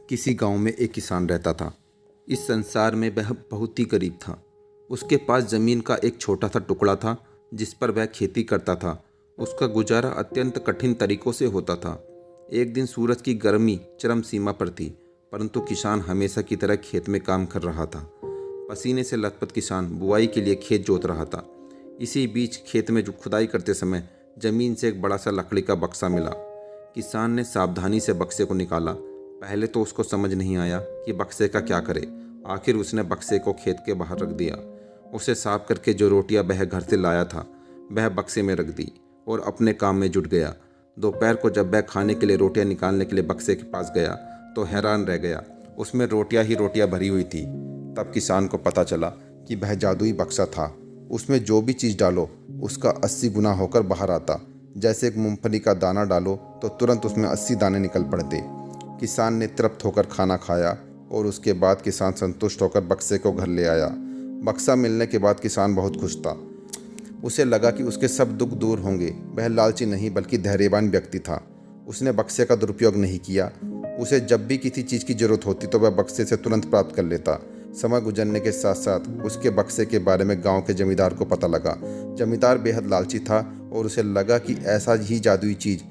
किसी गांव में एक किसान रहता था। इस संसार में वह बहुत ही गरीब था। उसके पास ज़मीन का एक छोटा सा टुकड़ा था जिस पर वह खेती करता था। उसका गुजारा अत्यंत कठिन तरीकों से होता था। एक दिन सूरज की गर्मी चरम सीमा पर थी, परंतु किसान हमेशा की तरह खेत में काम कर रहा था। पसीने से लथपथ किसान बुआई के लिए खेत जोत रहा था। इसी बीच खेत में जो खुदाई करते समय जमीन से एक बड़ा सा लकड़ी का बक्सा मिला। किसान ने सावधानी से बक्से को निकाला। पहले तो उसको समझ नहीं आया कि बक्से का क्या करे। आखिर उसने बक्से को खेत के बाहर रख दिया। उसे साफ करके जो रोटियां वह घर से लाया था वह बक्से में रख दी और अपने काम में जुट गया। दोपहर को जब वह खाने के लिए रोटियां निकालने के लिए बक्से के पास गया तो हैरान रह गया। उसमें रोटियां ही रोटियां भरी हुई थी। तब किसान को पता चला कि वह जादुई बक्सा था। उसमें जो भी चीज़ डालो उसका 80 गुना होकर बाहर आता। जैसे एक मूंगफली का दाना डालो तो तुरंत उसमें 80 दाने निकल पड़ते। किसान ने तृप्त होकर खाना खाया और उसके बाद किसान संतुष्ट होकर बक्से को घर ले आया। बक्सा मिलने के बाद किसान बहुत खुश था। उसे लगा कि उसके सब दुख दूर होंगे। वह लालची नहीं बल्कि धैर्यवान व्यक्ति था। उसने बक्से का दुरुपयोग नहीं किया। उसे जब भी किसी चीज़ की जरूरत होती तो वह बक्से से तुरंत प्राप्त कर लेता। समय गुजरने के साथ साथ उसके बक्से के बारे में गांव के जमींदार को पता लगा। जमींदार बेहद लालची था और उसे लगा कि ऐसा ही जादुई चीज़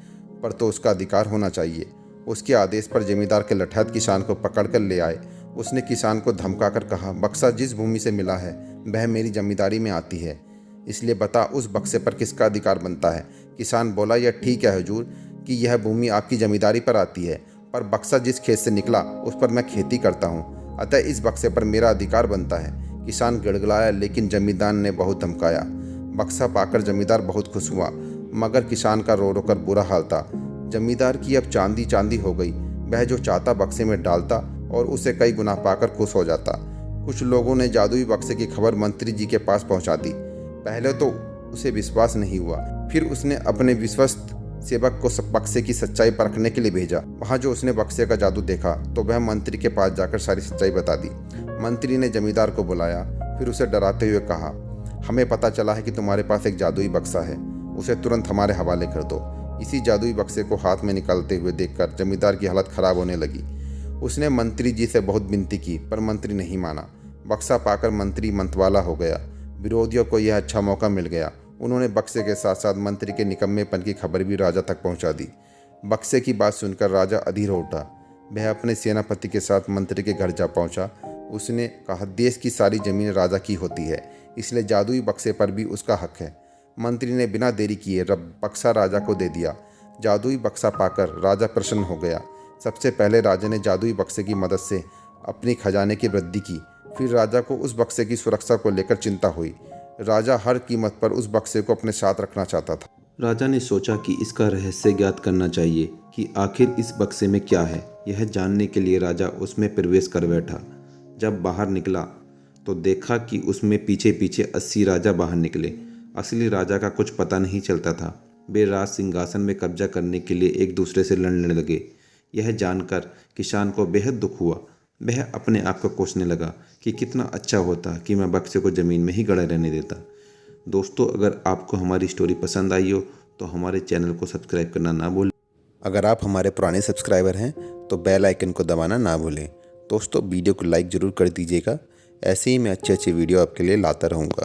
पर तो उसका अधिकार होना चाहिए। उसके आदेश पर जमींदार के लठैत किसान को पकड़कर ले आए। उसने किसान को धमकाकर कहा, बक्सा जिस भूमि से मिला है वह मेरी जमींदारी में आती है, इसलिए बता उस बक्से पर किसका अधिकार बनता है। किसान बोला, यह ठीक है हुजूर कि यह भूमि आपकी जमींदारी पर आती है, पर बक्सा जिस खेत से निकला उस पर मैं खेती करता हूँ, अतः इस बक्से पर मेरा अधिकार बनता है। किसान गिड़गिड़ाया, लेकिन जमींदार ने बहुत धमकाया। बक्सा पाकर जमींदार बहुत खुश हुआ, मगर किसान का रो रो कर बुरा हाल था। जमींदार की अब चांदी चांदी हो गई। वह जो चाहता बक्से में डालता और उसे कई गुना पाकर खुश हो जाता। कुछ लोगों ने जादुई बक्से की खबर मंत्री जी के पास पहुंचा दी। पहले तो उसे विश्वास नहीं हुआ, फिर उसने अपने विश्वस्त सेवक को बक्से की सच्चाई परखने के लिए भेजा। वहां जो उसने बक्से का जादू देखा तो वह मंत्री के पास जाकर सारी सच्चाई बता दी। मंत्री ने जमींदार को बुलाया, फिर उसे डराते हुए कहा, हमें पता चला है कि तुम्हारे पास एक जादुई बक्सा है, उसे तुरंत हमारे हवाले कर दो। इसी जादुई बक्से को हाथ में निकालते हुए देखकर जमींदार की हालत खराब होने लगी। उसने मंत्री जी से बहुत विनती की, पर मंत्री नहीं माना। बक्सा पाकर मंत्री मतवाला हो गया। विरोधियों को यह अच्छा मौका मिल गया। उन्होंने बक्से के साथ साथ मंत्री के निकम्मेपन की खबर भी राजा तक पहुंचा दी। बक्से की बात सुनकर राजा अधीर हो उठा। वह अपने सेनापति के साथ मंत्री के घर जा पहुंचा। उसने कहा, देश की सारी जमीन राजा की होती है, इसलिए जादुई बक्से पर भी उसका हक है। मंत्री ने बिना देरी किए बक्सा राजा को दे दिया। जादुई बक्सा पाकर राजा प्रसन्न हो गया। सबसे पहले राजा ने जादुई बक्से की मदद से अपनी खजाने की वृद्धि की। फिर राजा को उस बक्से की सुरक्षा को लेकर चिंता हुई। राजा हर कीमत पर उस बक्से को अपने साथ रखना चाहता था। राजा ने सोचा कि इसका रहस्य ज्ञात करना चाहिए कि आखिर इस बक्से में क्या है। यह जानने के लिए राजा उसमें प्रवेश कर बैठा। जब बाहर निकला तो देखा कि उसमें पीछे पीछे 80 राजा बाहर निकले। असली राजा का कुछ पता नहीं चलता था। वे राज सिंहासन में कब्जा करने के लिए एक दूसरे से लड़ने लगे। यह जानकर किसान को बेहद दुख हुआ। वह अपने आप को कोसने लगा कि कितना अच्छा होता कि मैं बक्से को ज़मीन में ही गड़ा रहने देता। दोस्तों, अगर आपको हमारी स्टोरी पसंद आई हो तो हमारे चैनल को सब्सक्राइब करना ना भूलें। अगर आप हमारे पुराने सब्सक्राइबर हैं तो बेल आइकन को दबाना ना भूलें। दोस्तों, वीडियो को लाइक ज़रूर कर दीजिएगा। ऐसे ही मैं अच्छे अच्छे वीडियो आपके लिए लाता रहूँगा।